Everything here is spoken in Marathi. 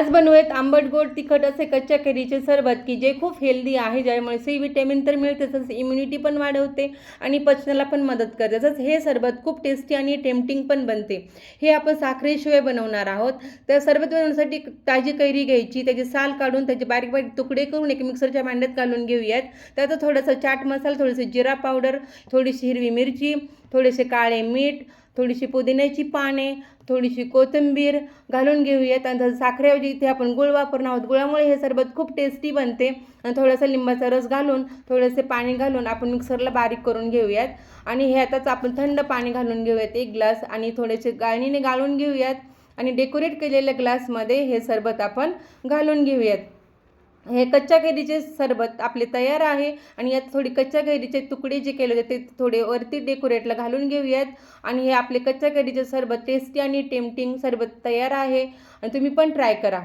आज बनवूयात आंबट गोड तिखट असे कच्च्या कैरीचे सरबत की जे खूप हेल्दी आहे, ज्यामुळे सी विटॅमिन तर मिळते, तसंच इम्युनिटी पण वाढवते आणि पचनाला पण मदत करते। तसंच हे सरबत खूप टेस्टी आणि टेम्पटिंग पण बनते। हे आपण साखरेशिवाय बनवणार आहोत। तर सरबत बनवण्यासाठी ताजी कैरी घ्यायची, त्याची साल काढून त्याचे बारीक बारीक तुकडे करून एक मिक्सरच्या भांड्यात घालून घेऊयात। त्यात थोडासा चाट मसाला, थोडीशी जिरा पावडर, थोडीशी हिरवी मिरची, थोडेसे काळे मीठ, थोडीशी पुदिन्याची पाने, थोडीशी कोथिंबीर घालून घेऊयात। आणि साखरेऐवजी इथे आपण गुळ वापरणार आहोत। गुळामुळे हे सरबत खूप टेस्टी बनते। आणि थोडासा लिंबाचा रस घालून, थोडेसे पाणी घालून आपण मिक्सरला बारीक करून घेऊयात। आणि ह्यातच आपण थंड पाणी घालून घेऊयात 1 ग्लास, आणि थोडेसे गाळणीने गाळून घेऊयात। आणि डेकोरेट केलेल्या ग्लासमध्ये हे सरबत आपण घालून घेऊयात। हे कच्च्या कैरीचे सरबत आपले तयार आहे। आणि यात थोडी कच्च्या कैरीचे तुकडे जे केले होते ते थोडे वरती डेकोरेटला घालून घेऊयात। आणि हे आपले कच्च्या कैरीचे सरबत टेस्टी आणि टेम्पटिंग सरबत तयार आहे, आणि तुम्ही पण ट्राय करा।